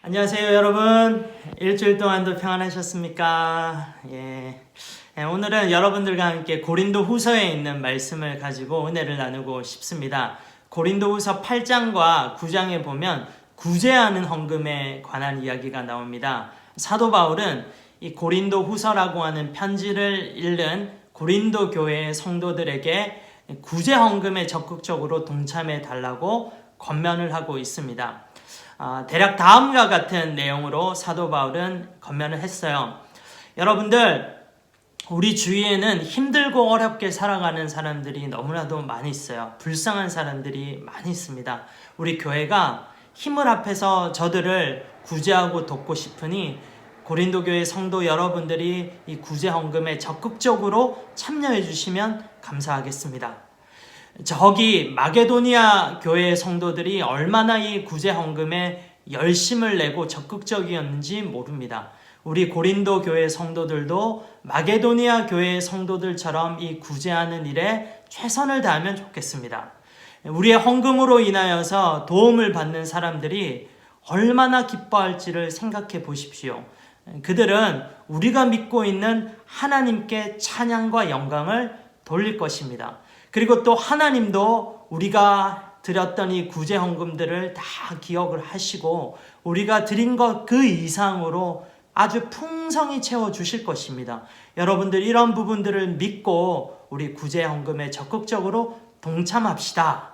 안녕하세요 여러분. 일주일 동안도 평안하셨습니까? 오늘은 여러분들과 함께 고린도 후서에 있는 말씀을 가지고 은혜를 나누고 싶습니다. 고린도 후서 8장과 9장에 보면 구제하는 헌금에 관한 이야기가 나옵니다. 사도 바울은 이 고린도 후서라고 하는 편지를 읽는 고린도 교회의 성도들에게 구제 헌금에 적극적으로 동참해 달라고 권면을 하고 있습니다. 대략 다음과 같은 내용으로 사도 바울은 권면을 했어요. 여러분들, 우리 주위에는 힘들고 어렵게 살아가는 사람들이 너무나도 많이 있어요. 불쌍한 사람들이 많이 있습니다. 우리 교회가 힘을 합해서 저들을 구제하고 돕고 싶으니 고린도 교회 성도 여러분들이 이 구제 헌금에 적극적으로 참여해 주시면 감사하겠습니다. 저기 마게도니아 교회 성도들이 얼마나 이 구제 헌금에 열심을 내고 적극적이었는지 모릅니다. 우리 고린도 교회 성도들도 마게도니아 교회 성도들처럼 이 구제하는 일에 최선을 다하면 좋겠습니다. 우리의 헌금으로 인하여서 도움을 받는 사람들이 얼마나 기뻐할지를 생각해 보십시오. 그들은 우리가 믿고 있는 하나님께 찬양과 영광을 돌릴 것입니다. 그리고 또 하나님도 우리가 드렸던 이 구제 헌금들을 다 기억을 하시고 우리가 드린 것 그 이상으로 아주 풍성히 채워주실 것입니다. 여러분들 이런 부분들을 믿고 우리 구제 헌금에 적극적으로 동참합시다.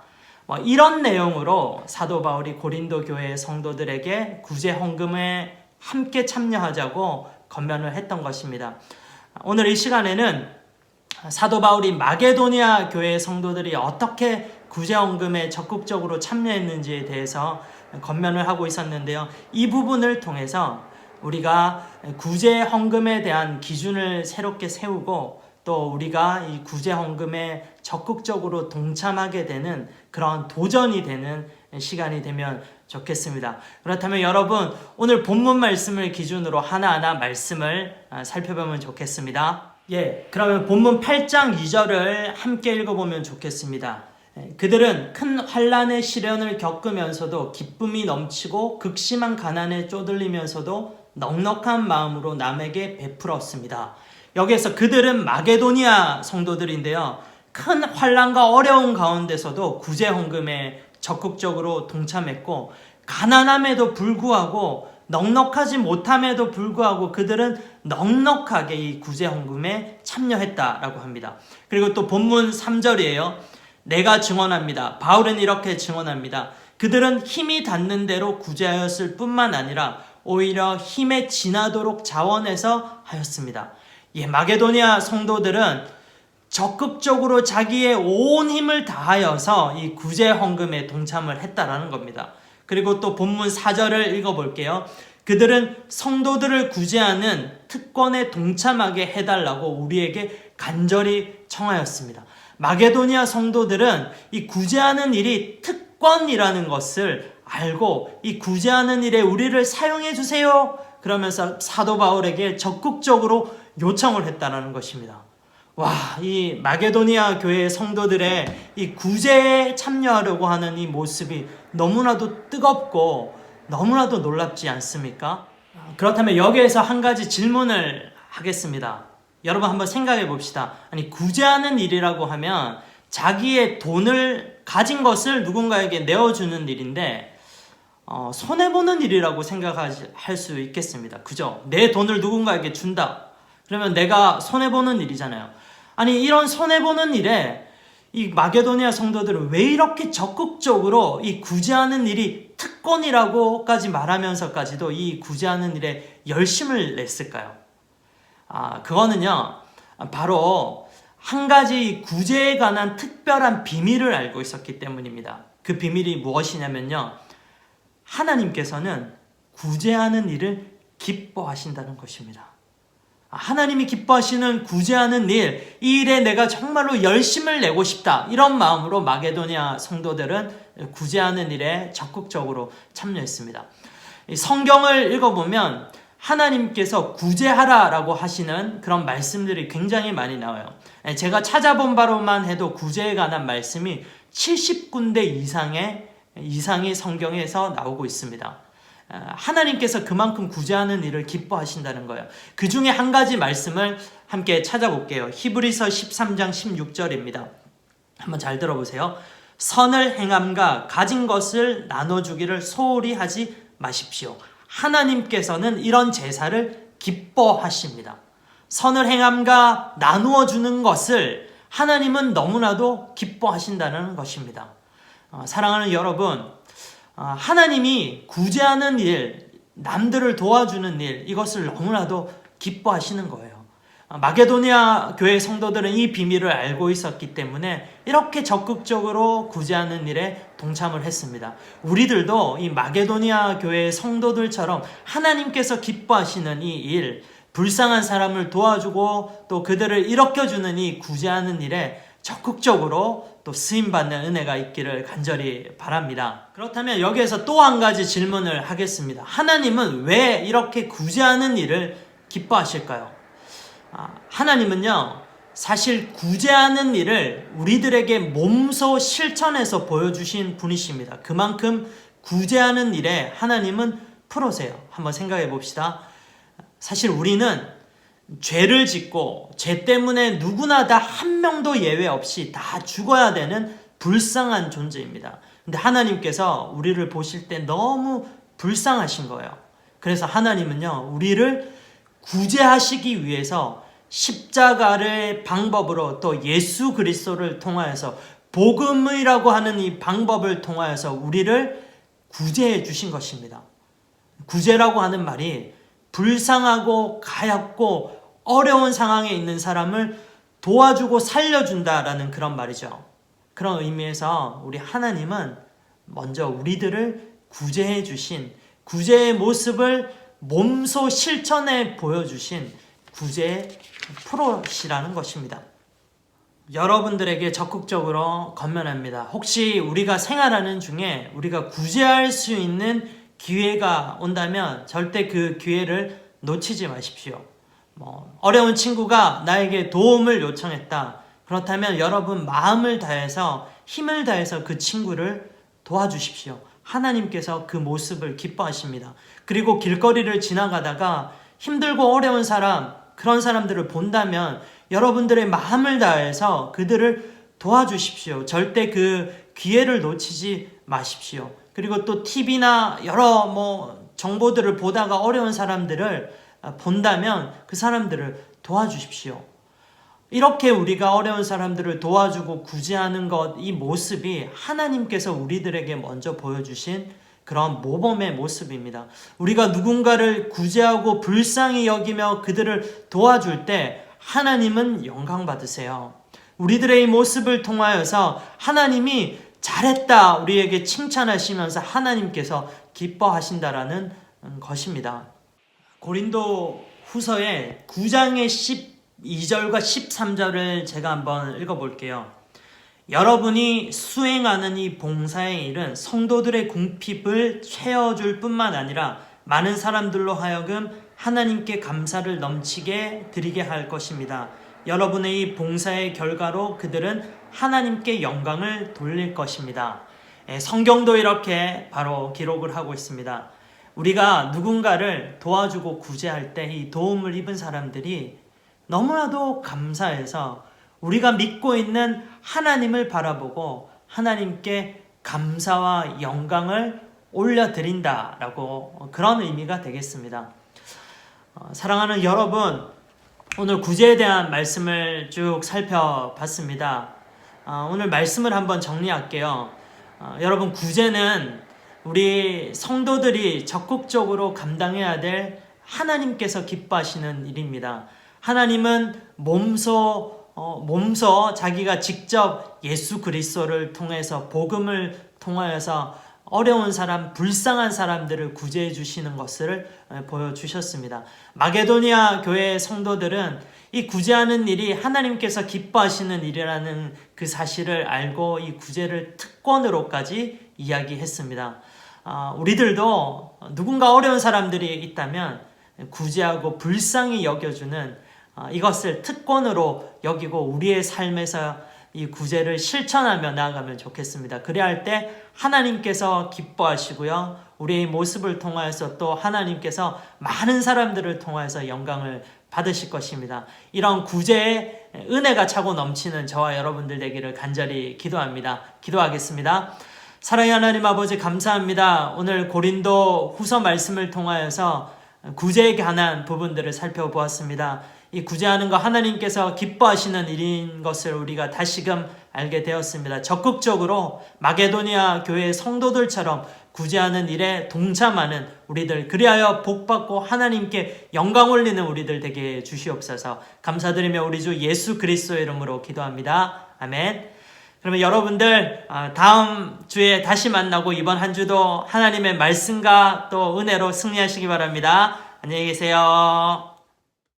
이런 내용으로 사도 바울이 고린도 교회 성도들에게 구제 헌금에 함께 참여하자고 권면을 했던 것입니다. 오늘 이 시간에는 사도 바울이 마게도니아 교회 성도들이 어떻게 구제 헌금에 적극적으로 참여했는지에 대해서 권면을 하고 있었는데요. 이 부분을 통해서 우리가 구제 헌금에 대한 기준을 새롭게 세우고 또 우리가 이 구제 헌금에 적극적으로 동참하게 되는 그런 도전이 되는 시간이 되면 좋겠습니다. 그렇다면 여러분, 오늘 본문 말씀을 기준으로 하나하나 말씀을 살펴보면 좋겠습니다. 그러면 본문 8장 2절을 함께 읽어보면 좋겠습니다. 그들은 큰 환난의 시련을 겪으면서도 기쁨이 넘치고 극심한 가난에 쪼들리면서도 넉넉한 마음으로 남에게 베풀었습니다. 여기에서 그들은 마게도니아 성도들인데요. 큰 환난과 어려운 가운데서도 구제 헌금에 적극적으로 동참했고 가난함에도 불구하고 넉넉하지 못함에도 불구하고 그들은 넉넉하게 이 구제 헌금에 참여했다라고 합니다. 그리고 또 본문 3절이에요. 내가 증언합니다. 바울은 이렇게 증언합니다. 그들은 힘이 닿는 대로 구제하였을 뿐만 아니라 오히려 힘에 지나도록 자원해서 하였습니다. 마게도니아 성도들은 적극적으로 자기의 온 힘을 다하여서 이 구제 헌금에 동참을 했다라는 겁니다. 그리고 또 본문 4절을 읽어볼게요. 그들은 성도들을 구제하는 특권에 동참하게 해달라고 우리에게 간절히 청하였습니다. 마게도니아 성도들은 이 구제하는 일이 특권이라는 것을 알고 이 구제하는 일에 우리를 사용해 주세요. 그러면서 사도 바울에게 적극적으로 요청을 했다는 것입니다. 이 마게도니아 교회 성도들의 이 구제에 참여하려고 하는 이 모습이 너무나도 뜨겁고 너무나도 놀랍지 않습니까? 그렇다면 여기에서 한 가지 질문을 하겠습니다. 여러분 한번 생각해 봅시다. 아니, 구제하는 일이라고 하면 자기의 돈을 가진 것을 누군가에게 내어주는 일인데 손해보는 일이라고 생각할 수 있겠습니다. 그죠? 내 돈을 누군가에게 준다. 그러면 내가 손해보는 일이잖아요. 아니, 이런 손해보는 일에 이 마게도니아 성도들은 왜 이렇게 적극적으로 이 구제하는 일이 특권이라고까지 말하면서까지도 이 구제하는 일에 열심을 냈을까요? 그거는요, 바로 한 가지 구제에 관한 특별한 비밀을 알고 있었기 때문입니다. 그 비밀이 무엇이냐면요, 하나님께서는 구제하는 일을 기뻐하신다는 것입니다. 하나님이 기뻐하시는 구제하는 일, 이 일에 내가 정말로 열심을 내고 싶다, 이런 마음으로 마게도니아 성도들은 구제하는 일에 적극적으로 참여했습니다. 성경을 읽어보면 하나님께서 구제하라라고 하시는 그런 말씀들이 굉장히 많이 나와요. 제가 찾아본 바로만 해도 구제에 관한 말씀이 70군데 이상이 성경에서 나오고 있습니다. 하나님께서 그만큼 구제하는 일을 기뻐하신다는 거예요. 그 중에 한 가지 말씀을 함께 찾아볼게요. 히브리서 13장 16절입니다. 한번 잘 들어보세요. 선을 행함과 가진 것을 나눠주기를 소홀히 하지 마십시오. 하나님께서는 이런 제사를 기뻐하십니다. 선을 행함과 나누어 주는 것을 하나님은 너무나도 기뻐하신다는 것입니다. 사랑하는 여러분, 하나님이 구제하는 일, 남들을 도와주는 일, 이것을 너무나도 기뻐하시는 거예요. 마게도니아 교회 성도들은 이 비밀을 알고 있었기 때문에 이렇게 적극적으로 구제하는 일에 동참을 했습니다. 우리들도 이 마게도니아 교회 성도들처럼 하나님께서 기뻐하시는 이 일, 불쌍한 사람을 도와주고 또 그들을 일으켜주는 이 구제하는 일에 적극적으로 또 쓰임받는 은혜가 있기를 간절히 바랍니다. 그렇다면 여기에서 또 한 가지 질문을 하겠습니다. 하나님은 왜 이렇게 구제하는 일을 기뻐하실까요? 하나님은요, 사실 구제하는 일을 우리들에게 몸소 실천해서 보여주신 분이십니다. 그만큼 구제하는 일에 하나님은 프로세요. 한번 생각해 봅시다. 사실 우리는 죄를 짓고 죄 때문에 누구나 다 한 명도 예외 없이 다 죽어야 되는 불쌍한 존재입니다. 근데 하나님께서 우리를 보실 때 너무 불쌍하신 거예요. 그래서 하나님은요, 우리를 구제하시기 위해서 십자가의 방법으로 또 예수 그리스도를 통하여서 복음이라고 하는 이 방법을 통하여서 우리를 구제해 주신 것입니다. 구제라고 하는 말이 불쌍하고 가엾고 어려운 상황에 있는 사람을 도와주고 살려준다라는 그런 말이죠. 그런 의미에서 우리 하나님은 먼저 우리들을 구제해 주신, 구제의 모습을 몸소 실천해 보여주신 구제의 프로시라는 것입니다. 여러분들에게 적극적으로 권면합니다. 혹시 우리가 생활하는 중에 우리가 구제할 수 있는 기회가 온다면 절대 그 기회를 놓치지 마십시오. 어려운 친구가 나에게 도움을 요청했다. 그렇다면 여러분 마음을 다해서 힘을 다해서 그 친구를 도와주십시오. 하나님께서 그 모습을 기뻐하십니다. 그리고 길거리를 지나가다가 힘들고 어려운 사람, 그런 사람들을 본다면 여러분들의 마음을 다해서 그들을 도와주십시오. 절대 그 기회를 놓치지 마십시오. 그리고 또 TV나 여러 정보들을 보다가 어려운 사람들을 본다면 그 사람들을 도와주십시오. 이렇게 우리가 어려운 사람들을 도와주고 구제하는 것, 이 모습이 하나님께서 우리들에게 먼저 보여주신 그런 모범의 모습입니다. 우리가 누군가를 구제하고 불쌍히 여기며 그들을 도와줄 때 하나님은 영광 받으세요. 우리들의 이 모습을 통하여서 하나님이 잘했다 우리에게 칭찬하시면서 하나님께서 기뻐하신다라는 것입니다. 고린도 후서의 9장의 12절과 13절을 제가 한번 읽어볼게요. 여러분이 수행하는 이 봉사의 일은 성도들의 궁핍을 채워줄 뿐만 아니라 많은 사람들로 하여금 하나님께 감사를 넘치게 드리게 할 것입니다. 여러분의 이 봉사의 결과로 그들은 하나님께 영광을 돌릴 것입니다. 성경도 이렇게 바로 기록을 하고 있습니다. 우리가 누군가를 도와주고 구제할 때 이 도움을 입은 사람들이 너무나도 감사해서 우리가 믿고 있는 하나님을 바라보고 하나님께 감사와 영광을 올려드린다라고 그런 의미가 되겠습니다. 사랑하는 여러분, 오늘 구제에 대한 말씀을 쭉 살펴봤습니다. 오늘 말씀을 한번 정리할게요. 여러분, 구제는 우리 성도들이 적극적으로 감당해야 될 하나님께서 기뻐하시는 일입니다. 하나님은 몸소 자기가 직접 예수 그리스도를 통해서 복음을 통하여서 어려운 사람, 불쌍한 사람들을 구제해 주시는 것을 보여주셨습니다. 마게도니아 교회 성도들은 이 구제하는 일이 하나님께서 기뻐하시는 일이라는 그 사실을 알고 이 구제를 특권으로까지 이야기했습니다. 우리들도 누군가 어려운 사람들이 있다면 구제하고 불쌍히 여겨주는 이것을 특권으로 여기고 우리의 삶에서 이 구제를 실천하며 나아가면 좋겠습니다. 그래야 할 때 하나님께서 기뻐하시고요. 우리의 모습을 통하여서 또 하나님께서 많은 사람들을 통하여서 영광을 받으실 것입니다. 이런 구제의 은혜가 차고 넘치는 저와 여러분들 되기를 간절히 기도합니다. 기도하겠습니다. 사랑의 하나님 아버지 감사합니다. 오늘 고린도 후서 말씀을 통하여서 구제에 관한 부분들을 살펴보았습니다. 이 구제하는 것 하나님께서 기뻐하시는 일인 것을 우리가 다시금 알게 되었습니다. 적극적으로 마게도니아 교회 성도들처럼 구제하는 일에 동참하는 우리들, 그리하여 복받고 하나님께 영광 올리는 우리들 되게 주시옵소서. 감사드리며 우리 주 예수 그리스도의 이름으로 기도합니다. 아멘. 그러면 여러분들 다음 주에 다시 만나고 이번 한 주도 하나님의 말씀과 또 은혜로 승리하시기 바랍니다. 안녕히 계세요.